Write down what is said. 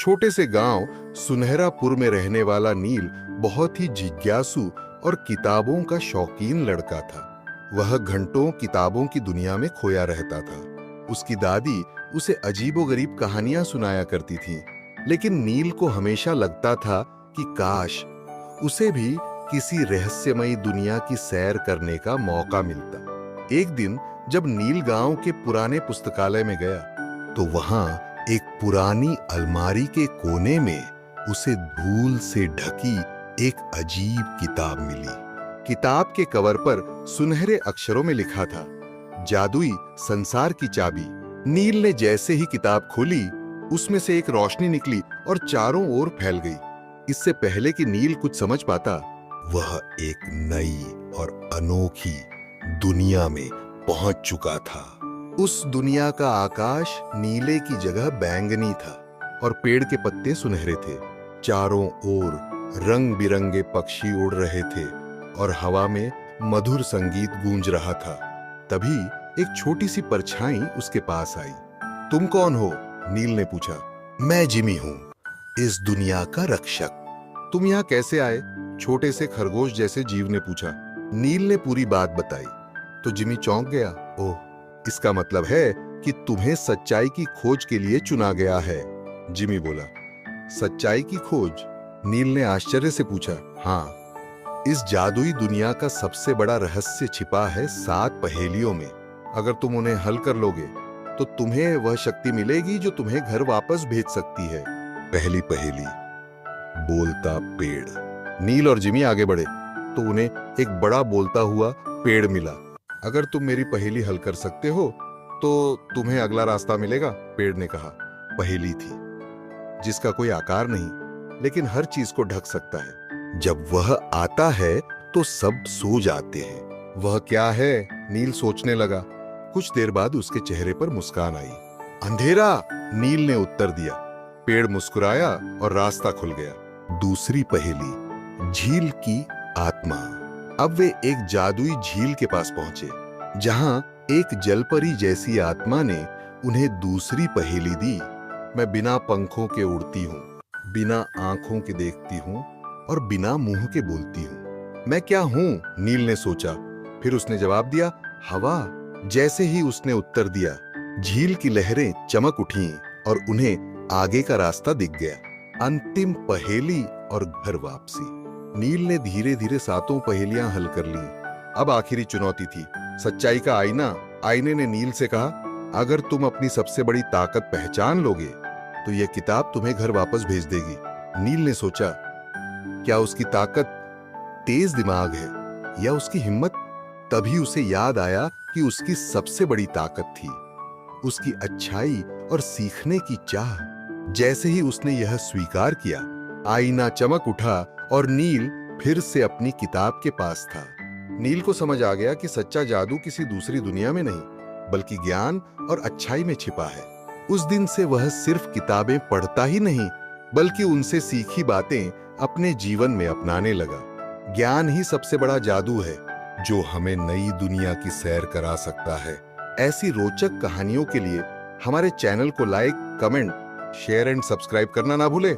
छोटे से गांव सुनहरापुर में रहने वाला नील बहुत ही जिज्ञासु और किताबों का शौकीन लड़का था। वह घंटों किताबों की दुनिया में खोया रहता था। उसकी दादी उसे अजीबोगरीब कहानियां सुनाया करती थी, लेकिन नील को हमेशा लगता था कि काश उसे भी किसी रहस्यमयी दुनिया की सैर करने का मौका मिलता। एक दिन जब नील गांव के पुराने पुस्तकालय में गया, तो वहां एक पुरानी अलमारी के कोने में उसे धूल से ढकी एक अजीब किताब मिली। किताब के कवर पर सुनहरे अक्षरों में लिखा था, जादुई संसार की चाबी। नील ने जैसे ही किताब खोली, उसमें से एक रोशनी निकली और चारों ओर फैल गई। इससे पहले कि नील कुछ समझ पाता, वह एक नई और अनोखी दुनिया में पहुंच चुका था। उस दुनिया का आकाश नीले की जगह बैंगनी था और पेड़ के पत्ते सुनहरे थे। चारों ओर रंग बिरंगे पक्षी उड़ रहे थे और हवा में मधुर संगीत गूंज रहा था। तभी एक छोटी सी परछाई उसके पास आई। तुम कौन हो? नील ने पूछा। मैं जिमी हूं, इस दुनिया का रक्षक। तुम यहाँ कैसे आए? छोटे से खरगोश जैसे जीव ने पूछा। नील ने पूरी बात बताई तो जिमी चौंक गया। ओह, इसका मतलब है कि तुम्हें सच्चाई की खोज के लिए चुना गया है, जिमी बोला। सच्चाई की खोज? नील ने आश्चर्य से पूछा। हाँ, इस जादुई दुनिया का सबसे बड़ा रहस्य छिपा है 7 पहेलियों में। अगर तुम उन्हें हल कर लोगे तो तुम्हें वह शक्ति मिलेगी जो तुम्हें घर वापस भेज सकती है। पहली पहेली, बोलता पेड़। नील और जिमी आगे बढ़े तो उन्हें एक बड़ा बोलता हुआ पेड़ मिला। अगर तुम मेरी पहेली हल कर सकते हो तो तुम्हें अगला रास्ता मिलेगा, पेड़ ने कहा। पहेली थी जिसका कोई आकार नहीं, लेकिन हर चीज को ढक सकता है। जब वह आता है तो सब सो जाते हैं। वह क्या है? नील सोचने लगा। कुछ देर बाद उसके चेहरे पर मुस्कान आई। अंधेरा, नील ने उत्तर दिया। पेड़ मुस्कुराया और रास्ता खुल गया। दूसरी पहेली, झील की आत्मा। अब वे एक जादुई झील के पास पहुंचे, जहां एक जलपरी जैसी आत्मा ने उन्हें दूसरी पहेली दी। मैं बिना पंखों के उड़ती हूँ, बिना आंखों के देखती हूँ और बिना मुंह के बोलती हूँ। मैं क्या हूँ? नील ने सोचा। फिर उसने जवाब दिया, हवा। जैसे ही उसने उत्तर दिया, झील की लहरें चमक उठीं और उन्हें आगे का रास्ता दिख गया। अंतिम पहेली और घर वापसी। नील ने धीरे धीरे 7 पहेलियां हल कर ली। अब आखिरी चुनौती थी, सच्चाई का आईना। आईने ने नील से कहा, अगर तुम अपनी सबसे बड़ी ताकत पहचान लोगे तो यह किताब तुम्हें घर वापस भेज देगी। नील ने सोचा, क्या उसकी ताकत तेज दिमाग है या उसकी हिम्मत? तभी उसे याद आया कि उसकी सबसे बड़ी ताकत थी उसकी अच्छाई और सीखने की चाह। जैसे ही उसने यह स्वीकार किया, आईना चमक उठा और नील फिर से अपनी किताब के पास था। नील को समझ आ गया कि सच्चा जादू किसी दूसरी दुनिया में नहीं, बल्कि ज्ञान और अच्छाई में छिपा है। उस दिन से वह सिर्फ किताबें पढ़ता ही नहीं, बल्कि उनसे सीखी बातें अपने जीवन में अपनाने लगा। ज्ञान ही सबसे बड़ा जादू है जो हमें नई दुनिया की सैर करा सकता है। ऐसी रोचक कहानियों के लिए हमारे चैनल को like, comment, share and subscribe करना ना भूलें।